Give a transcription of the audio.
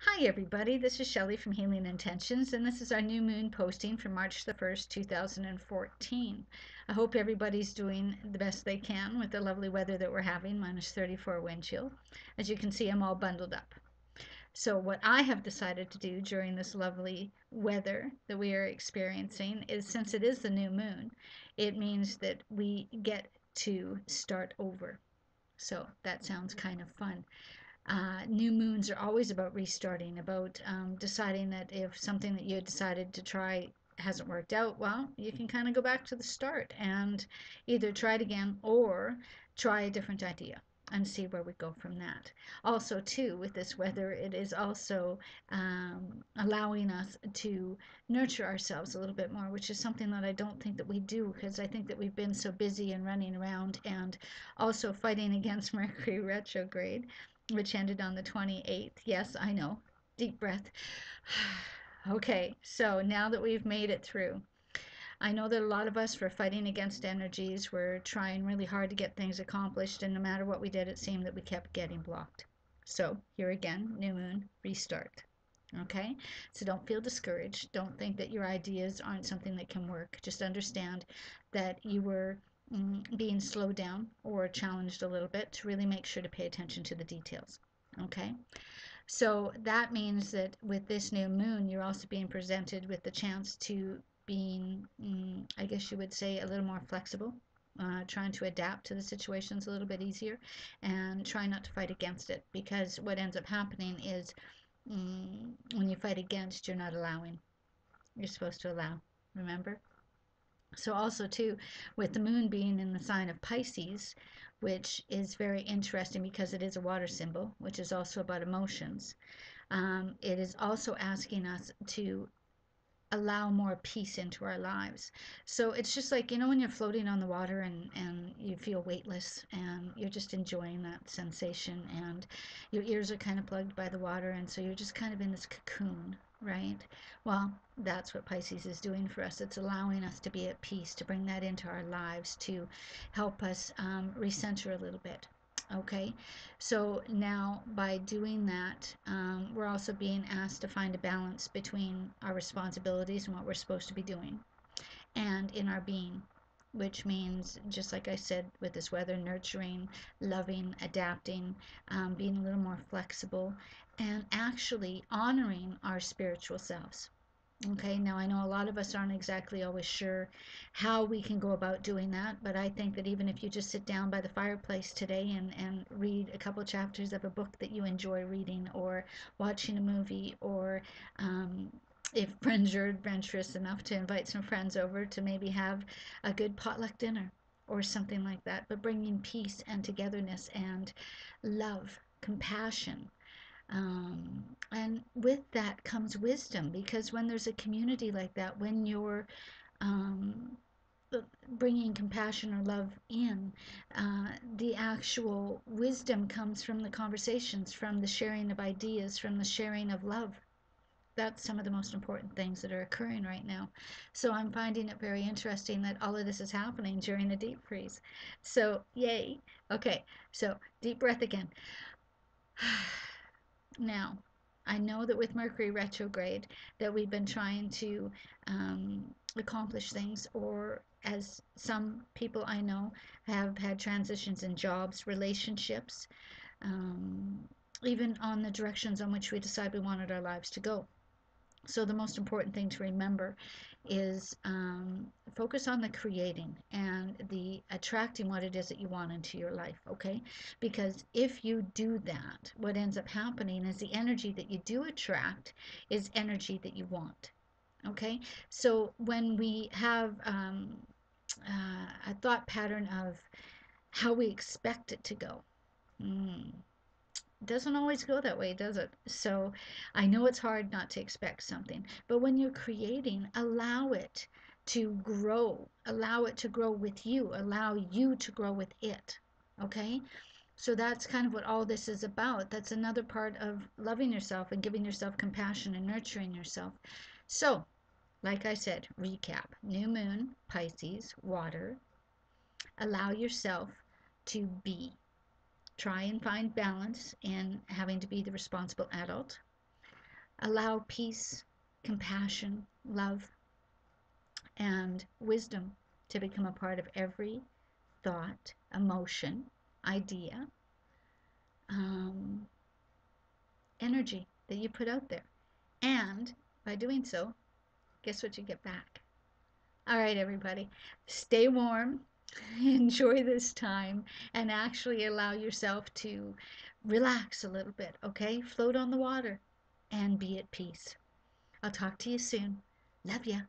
Hi everybody, this is Shelley from Healing Intentions, and this is our new moon posting for March the 1st, 2014. I hope everybody's doing the best they can with the lovely weather that we're having, minus 34 wind chill. As you can see, I'm all bundled up. So what I have decided to do during this lovely weather that we are experiencing is, since it is the new moon, it means that we get to start over. So that sounds kind of fun. New moons are always about restarting, about deciding that if something that you had decided to try hasn't worked out, well, you can kind of go back to the start and either try it again or try a different idea and see where we go from that. Also, too, with this weather, it is also allowing us to nurture ourselves a little bit more, which is something that I don't think that we do, because I think that we've been so busy and running around and also fighting against Mercury retrograde, which ended on the 28th. Yes, I know. Deep breath. Okay, so now that we've made it through, I know that a lot of us were fighting against energies. We're trying really hard to get things accomplished, and no matter what we did, it seemed that we kept getting blocked. So here again, new moon, restart. Okay, so don't feel discouraged. Don't think that your ideas aren't something that can work. Just understand that you were being slowed down or challenged a little bit to really make sure to pay attention to the details. Okay, so that means that with this new moon, you're also being presented with the chance to being, I guess you would say, a little more flexible, trying to adapt to the situations a little bit easier, and try not to fight against it, because what ends up happening is when you fight against, you're not allowing. You're supposed to allow, remember? So also too, with the moon being in the sign of Pisces, which is very interesting because it is a water symbol, which is also about emotions. It is also asking us to allow more peace into our lives. So it's just like, when you're floating on the water and you feel weightless and you're just enjoying that sensation, and your ears are kind of plugged by the water, and so you're just kind of in this cocoon, right? Well, that's what Pisces is doing for us. It's allowing us to be at peace, to bring that into our lives, to help us recenter a little bit. Okay, so now by doing that, we're also being asked to find a balance between our responsibilities and what we're supposed to be doing, and in our being, which means, just like I said with this weather, nurturing, loving, adapting, being a little more flexible, and actually honoring our spiritual selves. Okay, now I know a lot of us aren't exactly always sure how we can go about doing that, but I think that even if you just sit down by the fireplace today and read a couple chapters of a book that you enjoy reading, or watching a movie, or if friends are adventurous enough to invite some friends over to maybe have a good potluck dinner or something like that, but bringing peace and togetherness and love, compassion, and with that comes wisdom, because when there's a community like that, when you're um, bringing compassion or love in, the actual wisdom comes from the conversations, from the sharing of ideas, from the sharing of love. That's some of the most important things that are occurring right now. So I'm finding it very interesting that all of this is happening during the deep freeze. So, yay. Okay, so deep breath again. Now, I know that with Mercury retrograde that we've been trying to accomplish things, or as some people I know have had transitions in jobs, relationships, um, even on the directions on which we decide we wanted our lives to go. So the most important thing to remember is focus on the creating and the attracting what it is that you want into your life, okay? Because if you do that, what ends up happening is the energy that you do attract is energy that you want, okay? So when we have a thought pattern of how we expect it to go, mm, doesn't always go that way, does it? So I know it's hard not to expect something, but when you're creating, allow it to grow. Allow it to grow with you. Allow you to grow with it. Okay? So that's kind of what all this is about. That's another part of loving yourself and giving yourself compassion and nurturing yourself. So, like I said, recap: new moon, Pisces, water. Allow yourself to be. Try and find balance in having to be the responsible adult. Allow peace, compassion, love, and wisdom to become a part of every thought, emotion, idea, um, energy that you put out there. And by doing so, guess what you get back? All right, everybody, stay warm, enjoy this time, and actually allow yourself to relax a little bit, okay? Float on the water and be at peace. I'll talk to you soon. Love ya.